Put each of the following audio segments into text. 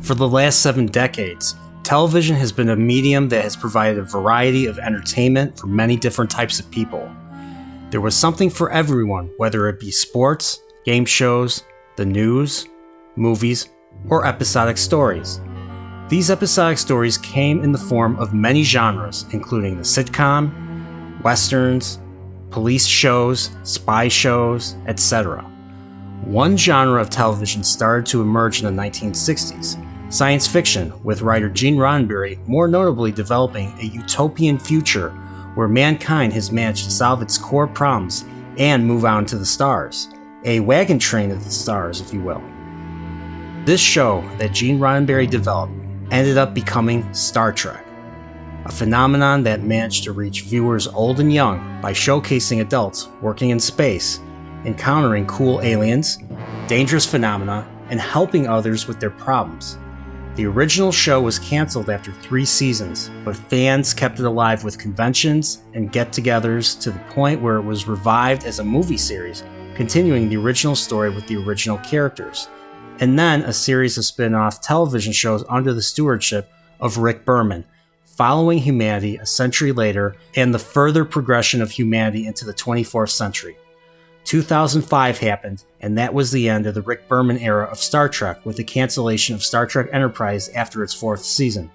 For the last 7 decades, television has been a medium that has provided a variety of entertainment for many different types of people. There was something for everyone, whether it be sports, game shows, the news, movies, or episodic stories. These episodic stories came in the form of many genres, including the sitcom, westerns, police shows, spy shows, etc. One genre of television started to emerge in the 1960s, science fiction, with writer Gene Roddenberry more notably developing a utopian future where mankind has managed to solve its core problems and move on to the stars. A wagon train of the stars, if you will. This show that Gene Roddenberry developed ended up becoming Star Trek, a phenomenon that managed to reach viewers old and young by showcasing adults working in space, encountering cool aliens, dangerous phenomena, and helping others with their problems. The original show was canceled after 3 seasons, but fans kept it alive with conventions and get-togethers to the point where it was revived as a movie series, continuing the original story with the original characters, and then a series of spin-off television shows under the stewardship of Rick Berman, following humanity a century later and the further progression of humanity into the 24th century. 2005 happened, and that was the end of the Rick Berman era of Star Trek with the cancellation of Star Trek Enterprise after its 4th season.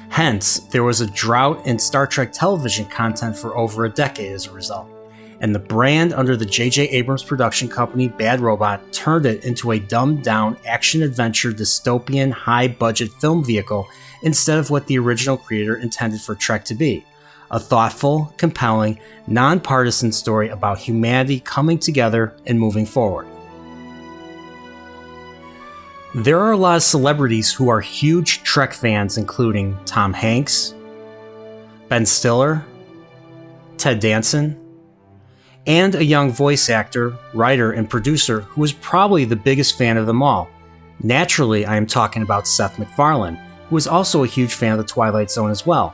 Hence, there was a drought in Star Trek television content for over a decade as a result, and the brand under the J.J. Abrams production company Bad Robot turned it into a dumbed-down action-adventure dystopian high-budget film vehicle instead of what the original creator intended for Trek to be. A thoughtful, compelling, nonpartisan story about humanity coming together and moving forward. There are a lot of celebrities who are huge Trek fans, including Tom Hanks, Ben Stiller, Ted Danson, and a young voice actor, writer, and producer who is probably the biggest fan of them all. Naturally, I am talking about Seth Macfarlane, who is also a huge fan of The Twilight Zone as well.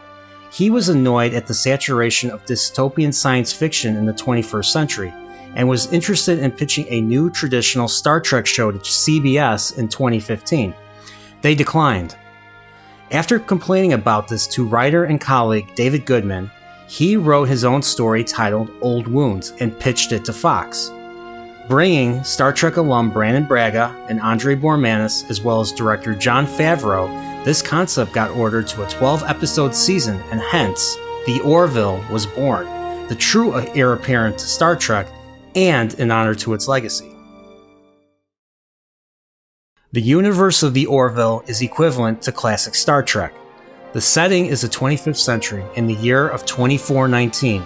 He was annoyed at the saturation of dystopian science fiction in the 21st century, and was interested in pitching a new traditional Star Trek show to CBS in 2015. They declined. After complaining about this to writer and colleague David Goodman, he wrote his own story titled Old Wounds and pitched it to Fox. Bringing Star Trek alum Brandon Braga and Andre Bormanis, as well as director Jon Favreau, this concept got ordered to a 12-episode season, and hence, The Orville was born, the true heir apparent to Star Trek, and an honor to its legacy. The universe of The Orville is equivalent to classic Star Trek. The setting is the 25th century, in the year of 2419.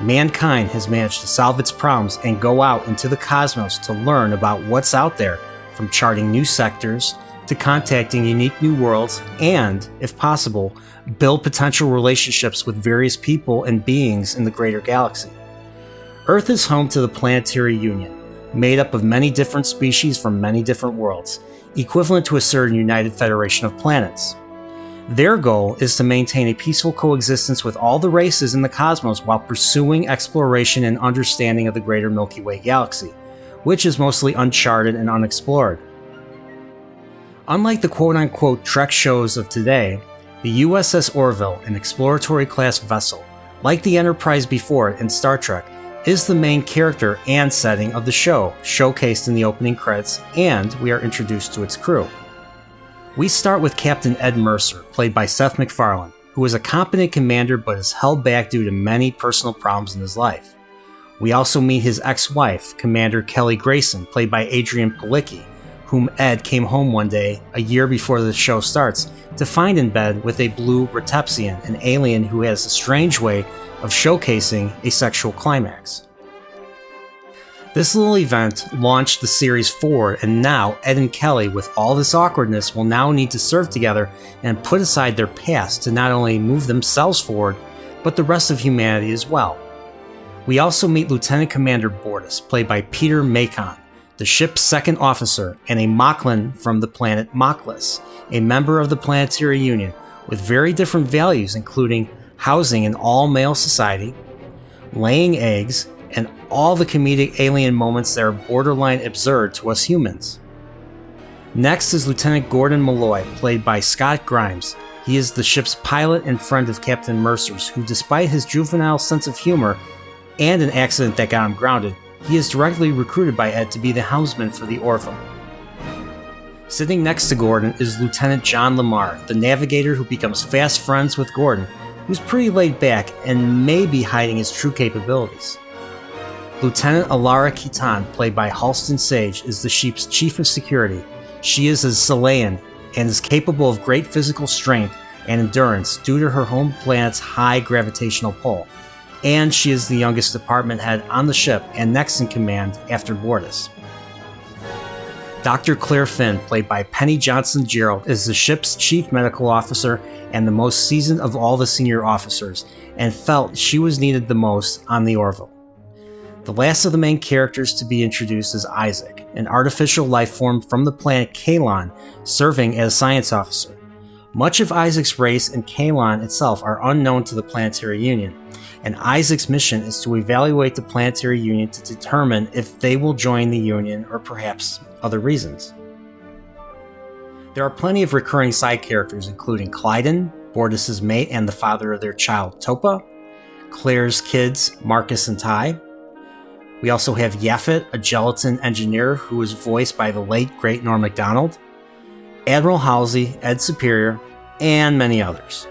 Mankind has managed to solve its problems and go out into the cosmos to learn about what's out there, from charting new sectors to contacting unique new worlds and, if possible, build potential relationships with various people and beings in the greater galaxy. Earth is home to the Planetary Union, made up of many different species from many different worlds, equivalent to a certain United Federation of Planets. Their goal is to maintain a peaceful coexistence with all the races in the cosmos while pursuing exploration and understanding of the greater Milky Way galaxy, which is mostly uncharted and unexplored. Unlike the quote-unquote Trek shows of today, the USS Orville, an exploratory class vessel, like the Enterprise before it in Star Trek, is the main character and setting of the show, showcased in the opening credits, and we are introduced to its crew. We start with Captain Ed Mercer, played by Seth Macfarlane, who is a competent commander but is held back due to many personal problems in his life. We also meet his ex-wife, Commander Kelly Grayson, played by Adrienne Palicki, whom Ed came home one day, a year before the show starts, to find in bed with a blue Retepsian, an alien who has a strange way of showcasing a sexual climax. This little event launched the series forward, and now Ed and Kelly, with all this awkwardness, will now need to serve together and put aside their past to not only move themselves forward, but the rest of humanity as well. We also meet Lieutenant Commander Bortus, played by Peter Macon, the ship's second officer, and a Moclan from the planet Moklis, a member of the Planetary Union, with very different values, including housing an all-male society, laying eggs, and all the comedic alien moments that are borderline absurd to us humans. Next is Lieutenant Gordon Malloy, played by Scott Grimes. He is the ship's pilot and friend of Captain Mercer's, who despite his juvenile sense of humor and an accident that got him grounded, he is directly recruited by Ed to be the helmsman for the Orville. Sitting next to Gordon is Lieutenant John Lamar, the navigator who becomes fast friends with Gordon, who's pretty laid back and may be hiding his true capabilities. Lieutenant Alara Kitan, played by Halston Sage, is the ship's chief of security. She is a Selayan and is capable of great physical strength and endurance due to her home planet's high gravitational pull. And she is the youngest department head on the ship and next in command after Bortus. Dr. Claire Finn, played by Penny Johnson-Gerald, is the ship's chief medical officer and the most seasoned of all the senior officers, and felt she was needed the most on the Orville. The last of the main characters to be introduced is Isaac, an artificial life form from the planet Kaylon, serving as science officer. Much of Isaac's race and Kaylon itself are unknown to the Planetary Union, and Isaac's mission is to evaluate the Planetary Union to determine if they will join the Union or perhaps other reasons. There are plenty of recurring side characters, including Clyden, Bortus's mate and the father of their child Topa, Claire's kids Marcus and Ty. We also have Yaphet, a gelatin engineer who was voiced by the late great Norm Macdonald, Admiral Halsey, Ed Superior, and many others.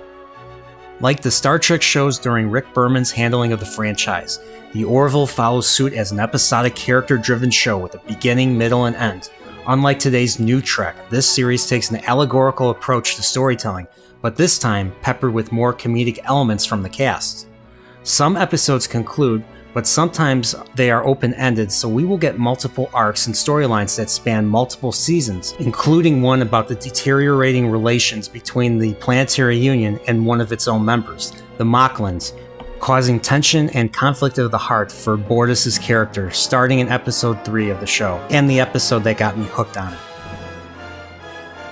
Like the Star Trek shows during Rick Berman's handling of the franchise, the Orville follows suit as an episodic character-driven show with a beginning, middle, and end. Unlike today's New Trek, this series takes an allegorical approach to storytelling, but this time peppered with more comedic elements from the cast. Some episodes conclude, but sometimes they are open-ended, so we will get multiple arcs and storylines that span multiple seasons, including one about the deteriorating relations between the Planetary Union and one of its own members, the Mocklans, causing tension and conflict of the heart for Bortus's character, starting in episode 3 of the show, and the episode that got me hooked on it.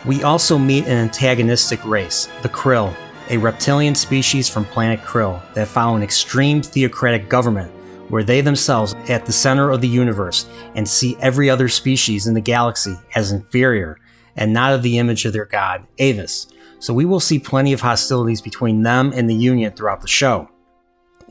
We also meet an antagonistic race, the Krill, a reptilian species from planet Krill that follow an extreme theocratic government where they themselves are at the center of the universe and see every other species in the galaxy as inferior and not of the image of their god, Avis. So we will see plenty of hostilities between them and the Union throughout the show.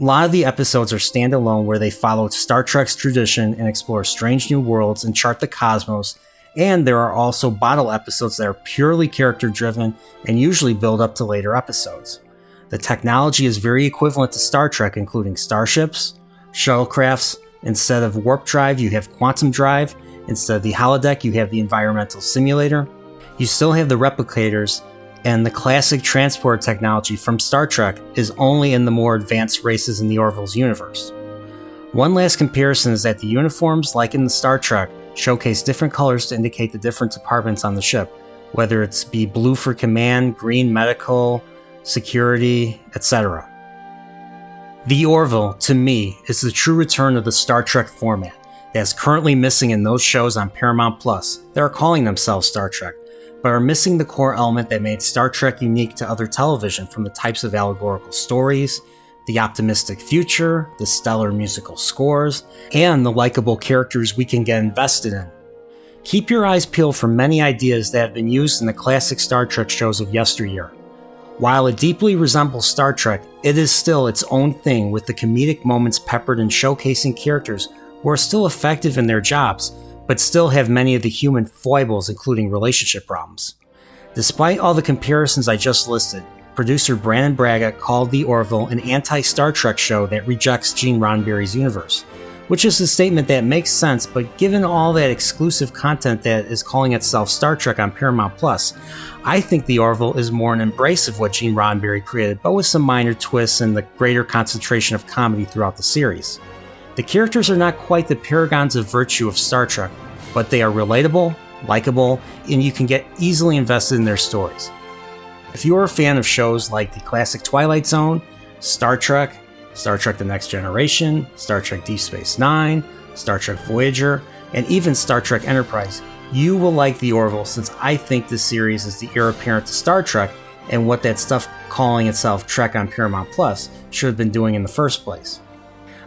A lot of the episodes are standalone where they follow Star Trek's tradition and explore strange new worlds and chart the cosmos, and there are also bottle episodes that are purely character-driven and usually build up to later episodes. The technology is very equivalent to Star Trek, including starships, shuttlecrafts. Instead of warp drive, you have quantum drive. Instead of the holodeck, you have the environmental simulator. You still have the replicators, and the classic transport technology from Star Trek is only in the more advanced races in the Orville's universe. One last comparison is that the uniforms, like in the Star Trek, showcase different colors to indicate the different departments on the ship, whether it's be blue for command, green medical, security, etc. The Orville, to me, is the true return of the Star Trek format that is currently missing in those shows on Paramount Plus that are calling themselves Star Trek, but are missing the core element that made Star Trek unique to other television, from the types of allegorical stories, the optimistic future, the stellar musical scores, and the likable characters we can get invested in. Keep your eyes peeled for many ideas that have been used in the classic Star Trek shows of yesteryear. While it deeply resembles Star Trek, it is still its own thing, with the comedic moments peppered in showcasing characters who are still effective in their jobs, but still have many of the human foibles, including relationship problems. Despite all the comparisons I just listed, producer Brandon Braga called The Orville an anti-Star Trek show that rejects Gene Roddenberry's universe, which is a statement that makes sense, but given all that exclusive content that is calling itself Star Trek on Paramount Plus, I think The Orville is more an embrace of what Gene Roddenberry created, but with some minor twists and the greater concentration of comedy throughout the series. The characters are not quite the paragons of virtue of Star Trek, but they are relatable, likable, and you can get easily invested in their stories. If you are a fan of shows like the classic Twilight Zone, Star Trek The Next Generation, Star Trek Deep Space Nine, Star Trek Voyager, and even Star Trek Enterprise, you will like The Orville, since I think this series is the heir apparent to Star Trek and what that stuff calling itself Trek on Paramount Plus should have been doing in the first place.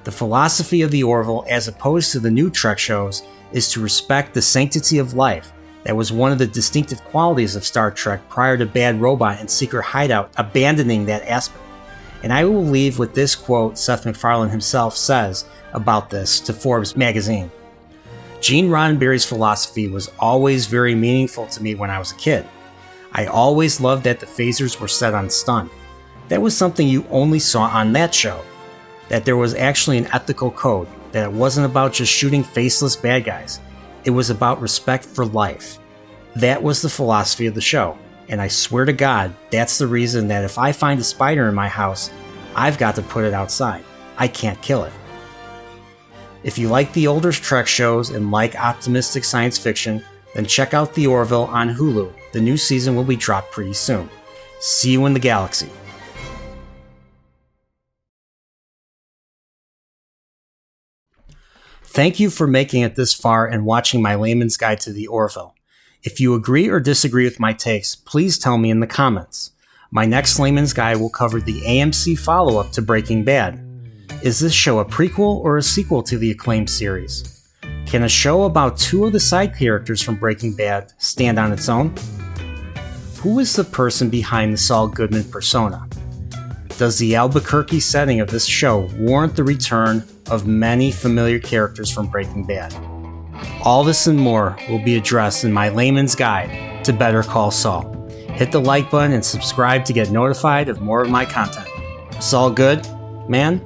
The philosophy of The Orville, as opposed to the new Trek shows, is to respect the sanctity of life, That was one of the distinctive qualities of Star Trek prior to Bad Robot and Secret Hideout abandoning that aspect. And I will leave with this quote Seth Macfarlane himself says about this to Forbes magazine. Gene Roddenberry's philosophy was always very meaningful to me when I was a kid. I always loved that the phasers were set on stun. That was something you only saw on that show. That there was actually an ethical code, that it wasn't about just shooting faceless bad guys. It was about respect for life. That was the philosophy of the show, and I swear to God, that's the reason that if I find a spider in my house, I've got to put it outside. I can't kill it. If you like the older Trek shows and like optimistic science fiction, then check out The Orville on Hulu. The new season will be dropped pretty soon. See you in the galaxy. Thank you for making it this far and watching my layman's guide to The Orville. If you agree or disagree with my takes, please tell me in the comments. My next layman's guide will cover the AMC follow-up to Breaking Bad. Is this show a prequel or a sequel to the acclaimed series? Can a show about two of the side characters from Breaking Bad stand on its own? Who is the person behind the Saul Goodman persona? Does the Albuquerque setting of this show warrant the return of many familiar characters from Breaking Bad? All this and more will be addressed in my layman's guide to Better Call Saul. Hit the like button and subscribe to get notified of more of my content. Saul good, man?